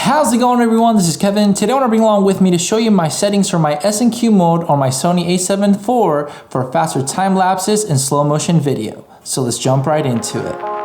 How's it going, everyone? This is Kevin. Today I want to bring along with me to show you my settings for my S&Q mode on my Sony A7 IV for faster time lapses and slow motion video. So let's jump right into it.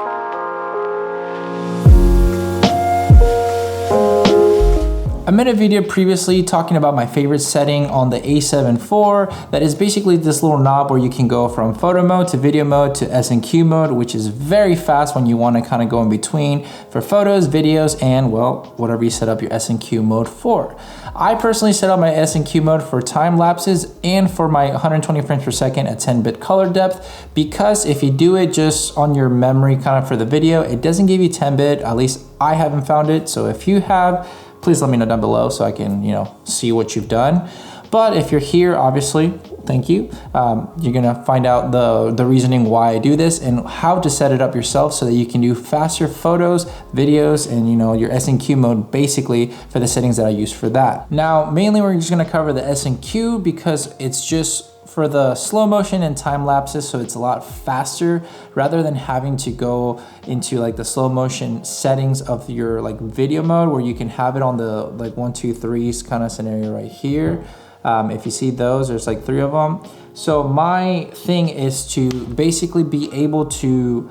I made a video previously talking about my favorite setting on the A7 IV. That is basically this little knob where you can go from photo mode to video mode to S&Q mode, which is very fast when you want to kind of go in between for photos, videos, and well, whatever you set up your S&Q mode for. I personally set up my S&Q mode for time lapses and for my 120 frames per second at 10-bit color depth, because if you do it just on your memory kind of for the video, it doesn't give you 10-bit. At least I haven't found it. So if you have, please let me know down below so I can, see what you've done. But if you're here, obviously, thank you. You're gonna find out the reasoning why I do this and how to set it up yourself so that you can do faster photos, videos, and your S&Q mode basically for the settings that I use for that. Now, mainly we're just gonna cover the S&Q because it's just for the slow motion and time lapses, so it's a lot faster rather than having to go into like the slow motion settings of your like video mode where you can have it on the like 1, 2, 3s kind of scenario right here. If you see those, there's like 3 of them. So my thing is to basically be able to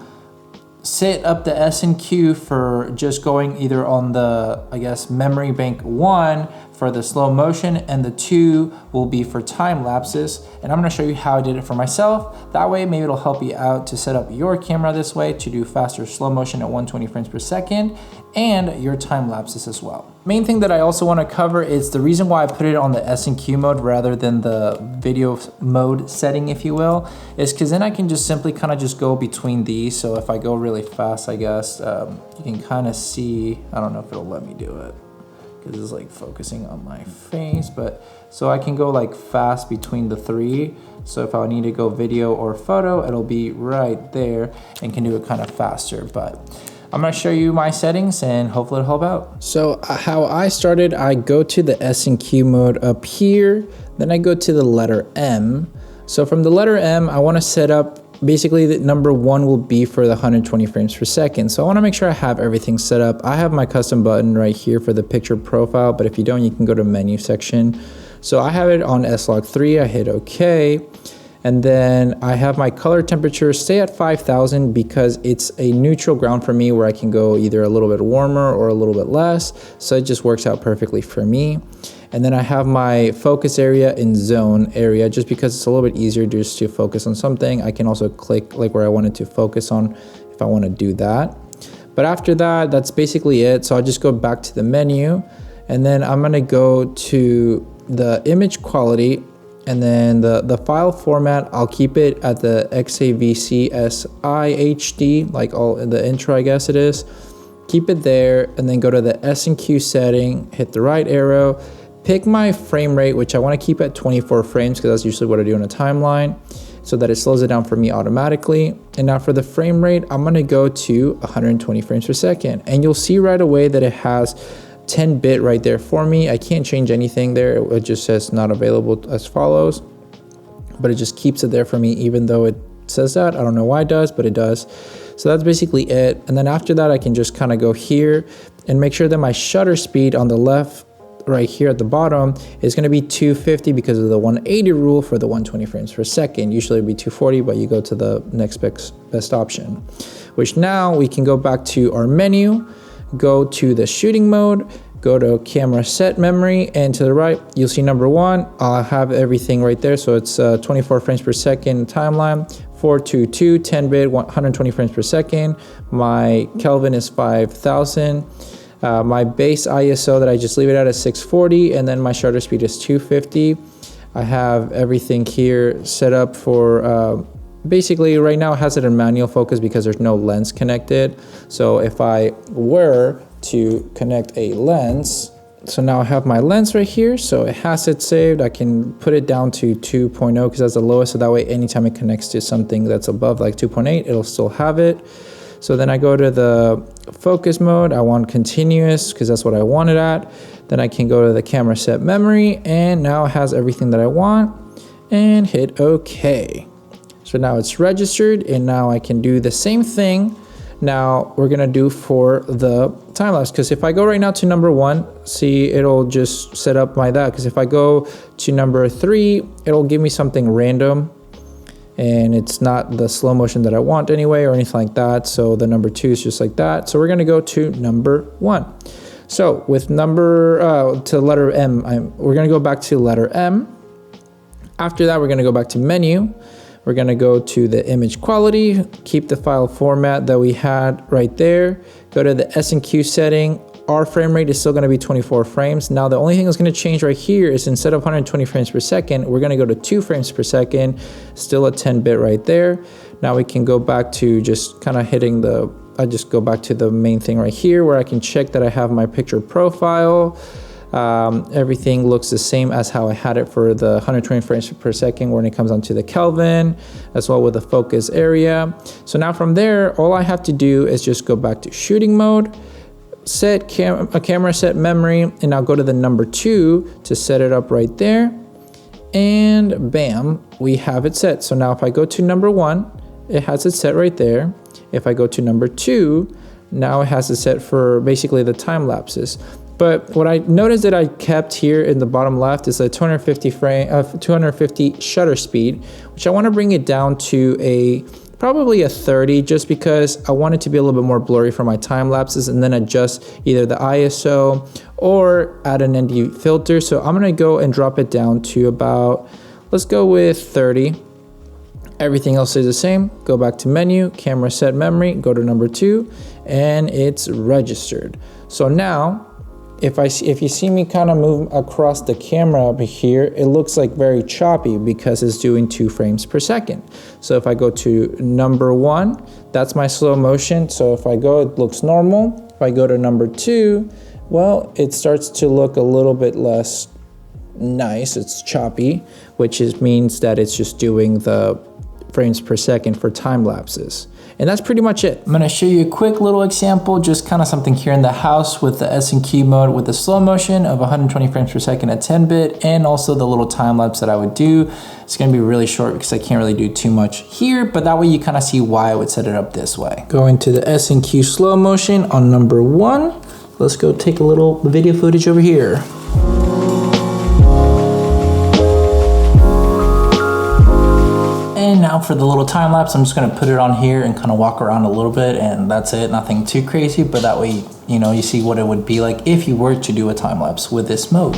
set up the S&Q for just going either on the, memory bank 1 for the slow motion, and the 2 will be for time lapses. And I'm gonna show you how I did it for myself. That way, maybe it'll help you out to set up your camera this way to do faster slow motion at 120 frames per second and your time lapses as well. Main thing that I also wanna cover is the reason why I put it on the S&Q mode rather than the video mode setting, if you will, is because then I can just simply kind of just go between these. So if I go really fast, you can kind of see, I don't know if it'll let me do it, because it's like focusing on my face, but so I can go like fast between the 3. So if I need to go video or photo, it'll be right there and can do it kind of faster. But I'm gonna show you my settings and hopefully it'll help out. So how I started, I go to the S&Q mode up here, then I go to the letter M. So from the letter M, I wanna set up basically the number 1 will be for the 120 frames per second. So I wanna make sure I have everything set up. I have my custom button right here for the picture profile, but if you don't, you can go to menu section. So I have it on S-Log 3, I hit OK. And then I have my color temperature stay at 5,000 because it's a neutral ground for me where I can go either a little bit warmer or a little bit less. So it just works out perfectly for me. And then I have my focus area in zone area just because it's a little bit easier just to focus on something. I can also click like where I wanted to focus on if I want to do that. But after that, that's basically it. So I'll just go back to the menu and then I'm going to go to the image quality, and then the file format, I'll keep it at the XAVC SIHD, like all in the intro, I guess it is. Keep it there and then go to the S&Q setting, hit the right arrow, pick my frame rate, which I want to keep at 24 frames because that's usually what I do in a timeline, so that it slows it down for me automatically. And now for the frame rate, I'm going to go to 120 frames per second. And you'll see right away that it has 10-bit right there for me. I can't change anything there. It just says not available as follows, but it just keeps it there for me even though it says that. I don't know why it does, but it does. So that's basically it. And then after that, I can just kind of go here and make sure that my shutter speed on the left right here at the bottom is going to be 250 because of the 180 rule for the 120 frames per second. Usually it'd be 240, but you go to the next best option, which now we can go back to our menu, go to the shooting mode, go to camera set memory, and to the right, you'll see number 1. I'll have everything right there. So it's 24 frames per second timeline, 422, 10-bit, 120 frames per second. My Kelvin is 5,000. My base ISO that I just leave it at is 640, and then my shutter speed is 250. I have everything here set up for basically right now it has it in manual focus because there's no lens connected. So if I were to connect a lens, so now I have my lens right here, so it has it saved. I can put it down to 2.0 because that's the lowest, so that way anytime it connects to something that's above like 2.8, it'll still have it. So then I go to the focus mode. I want continuous because that's what I wanted at. Then I can go to the camera set memory, and now it has everything that I want, and hit OK. So now it's registered, and now I can do the same thing Now we're gonna do for the time lapse. Because if I go right now to number 1, see, it'll just set up my that. Because if I go to number 3, it'll give me something random, and it's not the slow motion that I want anyway or anything like that. So the number 2 is just like that. So we're gonna go to number 1. So with to letter M, we're gonna go back to letter M. After that, we're gonna go back to menu. We're gonna go to the image quality, keep the file format that we had right there. Go to the S&Q setting. Our frame rate is still gonna be 24 frames. Now the only thing that's gonna change right here is instead of 120 frames per second, we're gonna go to 2 frames per second, still a 10-bit right there. Now we can go back to just kind of hitting I just go back to the main thing right here where I can check that I have my picture profile. Everything looks the same as how I had it for the 120 frames per second when it comes onto the Kelvin, as well with the focus area. So now from there, all I have to do is just go back to shooting mode, set camera set memory, and I'll go to the number 2 to set it up right there. And bam, we have it set. So now if I go to number 1, it has it set right there. If I go to number 2, now it has it set for basically the time lapses. But what I noticed that I kept here in the bottom left is a 250 shutter speed, which I want to bring it down to probably a 30, just because I want it to be a little bit more blurry for my time lapses, and then adjust either the ISO or add an ND filter. So I'm gonna go and drop it down to about, let's go with 30. Everything else is the same. Go back to menu, camera set memory, go to number 2, and it's registered. So now, if you see me kind of move across the camera over here, it looks like very choppy because it's doing 2 frames per second. So if I go to number 1, that's my slow motion. So if I go, it looks normal. If I go to number 2, well, it starts to look a little bit less nice. It's choppy, which means that it's just doing the frames per second for time lapses. And that's pretty much it. I'm gonna show you a quick little example, just kind of something here in the house with the S&Q mode with the slow motion of 120 frames per second at 10-bit, and also the little time lapse that I would do. It's gonna be really short because I can't really do too much here, but that way you kind of see why I would set it up this way. Going to the S&Q slow motion on number 1. Let's go take a little video footage over here. And now for the little time lapse, I'm just gonna put it on here and kind of walk around a little bit, and that's it, nothing too crazy, but that way, you know, you see what it would be like if you were to do a time lapse with this mode.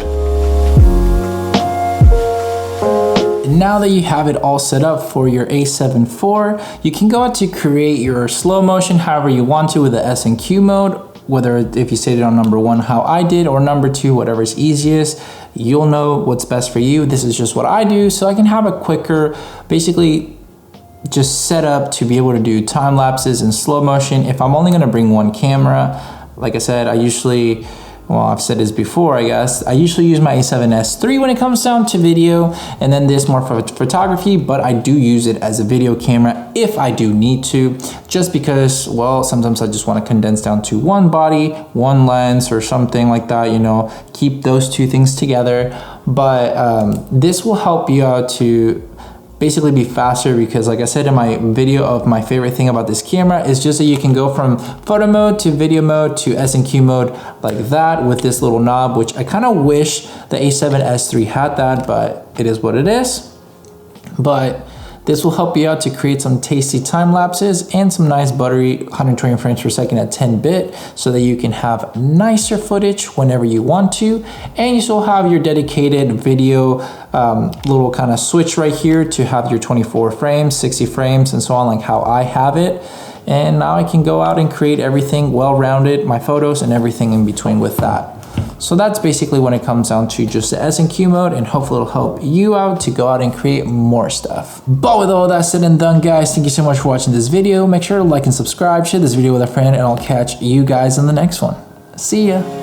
Now that you have it all set up for your A7 IV, you can go out to create your slow motion however you want to with the S&Q mode, whether if you set it on number 1 how I did, or number 2, whatever's easiest. You'll know what's best for you. This is just what I do, so I can have a quicker, basically just set up to be able to do time lapses in slow motion. If I'm only gonna bring 1 camera, like I said, I've said this before, I guess. I usually use my A7S III when it comes down to video, and then this more for photography, but I do use it as a video camera if I do need to, just because, well, sometimes I just want to condense down to 1 body, 1 lens, or something like that, you know, keep those 2 things together. But this will help you out to basically be faster, because like I said in my video of my favorite thing about this camera is just that you can go from photo mode to video mode to S&Q mode like that with this little knob, which I kind of wish the A7S III had that, but it is what it is. But this will help you out to create some tasty time lapses and some nice buttery 120 frames per second at 10-bit, so that you can have nicer footage whenever you want to, and you still have your dedicated video little kind of switch right here to have your 24 frames, 60 frames, and so on, like how I have it. And now I can go out and create everything well-rounded, my photos and everything in between with that. So that's basically when it comes down to just the S&Q mode, and hopefully it'll help you out to go out and create more stuff. But with all that said and done, guys, thank you so much for watching this video. Make sure to like and subscribe, share this video with a friend, and I'll catch you guys in the next one. See ya.